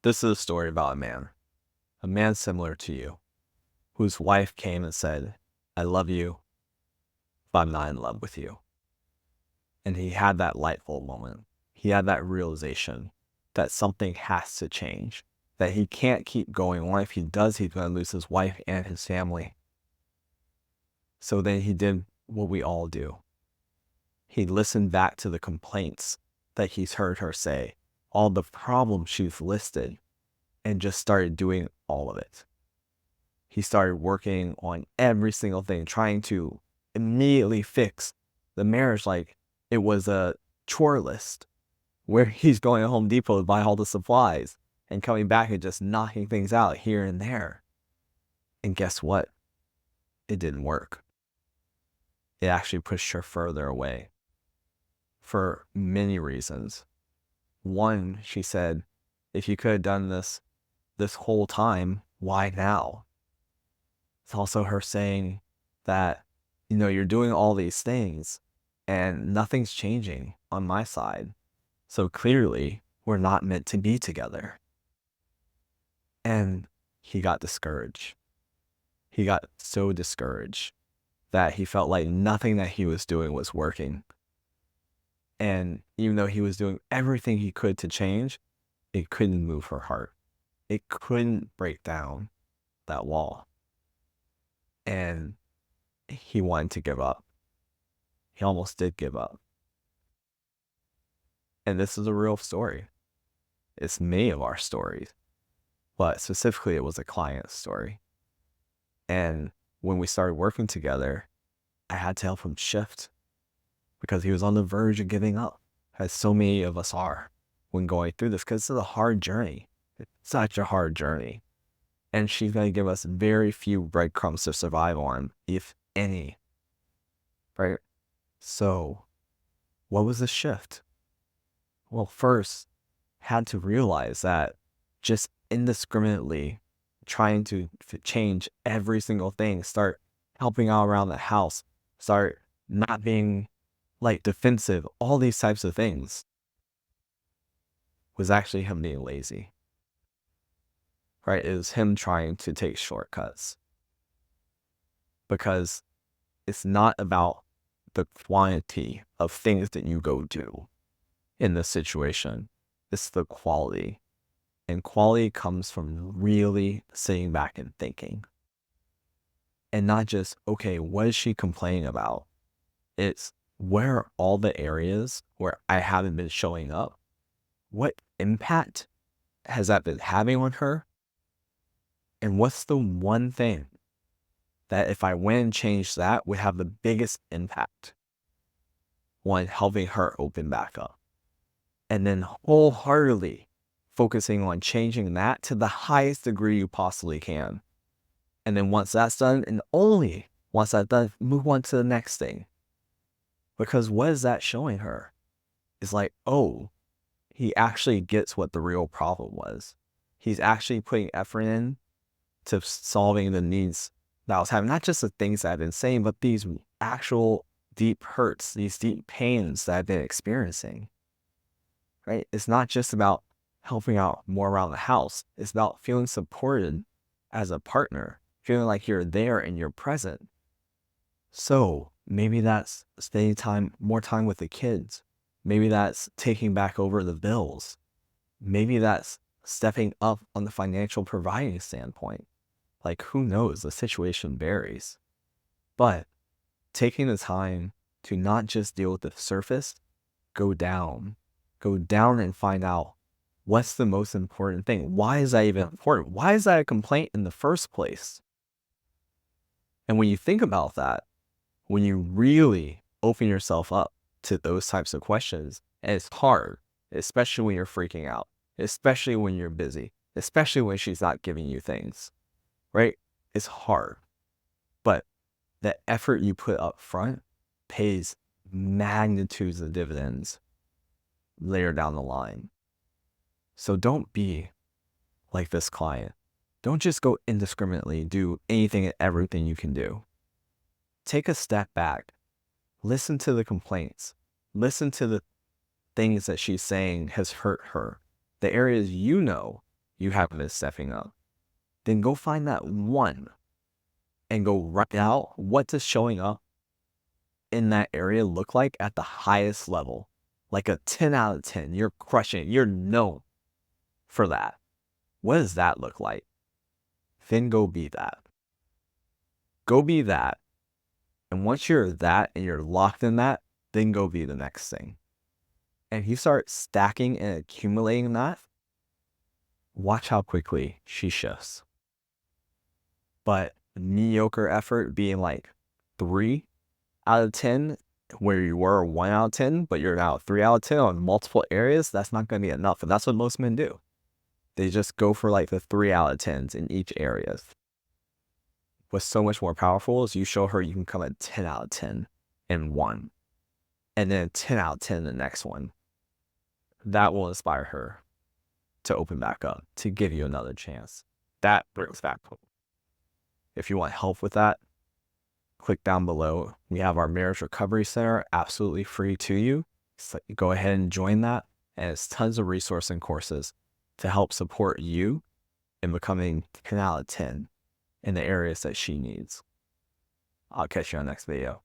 This is a story about a man similar to you, whose wife came and said, I love you, but I'm not in love with you. And he had that light bulb moment. He had that realization that something has to change, that he can't keep going on. If he does, he's going to lose his wife and his family. So then he did what we all do. He listened back to the complaints that he's heard her say, all the problems she's listed, and just started doing all of it. He started working on every single thing, trying to immediately fix the marriage like it was a chore list where he's going to Home Depot to buy all the supplies and coming back and just knocking things out here and there. And guess what? It didn't work. It actually pushed her further away for many reasons. One, she said, if you could have done this whole time, why now? It's also her saying that, you're doing all these things and nothing's changing on my side. So clearly we're not meant to be together. And he got discouraged. He got so discouraged that he felt like nothing that he was doing was working. And even though he was doing everything he could to change, it couldn't move her heart. It couldn't break down that wall. And he wanted to give up. He almost did give up. And this is a real story. It's many of our stories, but specifically it was a client's story. And when we started working together, I had to help him shift because he was on the verge of giving up, as so many of us are when going through this, because it's a hard journey. It's such a hard journey. And she's going to give us very few breadcrumbs to survive on, if any. Right? So, what was the shift? Well, first, had to realize that just indiscriminately trying to change every single thing, start helping out around the house, start not being like defensive, all these types of things, was actually him being lazy. Right? It was him trying to take shortcuts. Because it's not about the quantity of things that you go do in this situation. It's the quality. And quality comes from really sitting back and thinking. And not just, okay, what is she complaining about? It's, where are all the areas where I haven't been showing up? What impact has that been having on her? And what's the one thing that if I went and changed that would have the biggest impact on helping her open back up? And then wholeheartedly focusing on changing that to the highest degree you possibly can. And then once that's done, and only once that's done, move on to the next thing. Because what is that showing her? It's like, oh, he actually gets what the real problem was. He's actually putting effort in to solving the needs that I was having. Not just the things that I've been saying, but these actual deep hurts, these deep pains that I've been experiencing. Right? It's not just about helping out more around the house. It's about feeling supported as a partner, feeling like you're there and you're present. So maybe that's spending more time with the kids. Maybe that's taking back over the bills. Maybe that's stepping up on the financial providing standpoint. Like, who knows? The situation varies. But taking the time to not just deal with the surface, go down and find out what's the most important thing. Why is that even important? Why is that a complaint in the first place? And when you think about that, when you really open yourself up to those types of questions, and it's hard, especially when you're freaking out, especially when you're busy, especially when she's not giving you things, right? It's hard. But the effort you put up front pays magnitudes of dividends later down the line. So don't be like this client. Don't just go indiscriminately do anything and everything you can do. Take a step back. Listen to the complaints. Listen to the things that she's saying has hurt her. The areas you know you haven't been stepping up. Then go find that one and go write out what does showing up in that area look like at the highest level. Like a 10 out of 10. You're crushing it. You're known for that. What does that look like? Then go be that. Go be that. And once you're that and you're locked in that, then go be the next thing. And if you start stacking and accumulating that, watch how quickly she shifts. But mediocre effort being like 3 out of 10, where you were 1 out of 10, but you're now 3 out of 10 on multiple areas, that's not going to be enough. And that's what most men do. They just go for like the 3 out of 10s in each area. What's so much more powerful is you show her you can come at 10 out of 10 in one, and then 10 out of 10 in the next one. That will inspire her to open back up, to give you another chance. That brings back hope. If you want help with that, click down below. We have our Marriage Recovery Center absolutely free to you. So go ahead and join that. And it's tons of resources and courses to help support you in becoming 10 out of 10 in the areas that she needs. I'll catch you on the next video.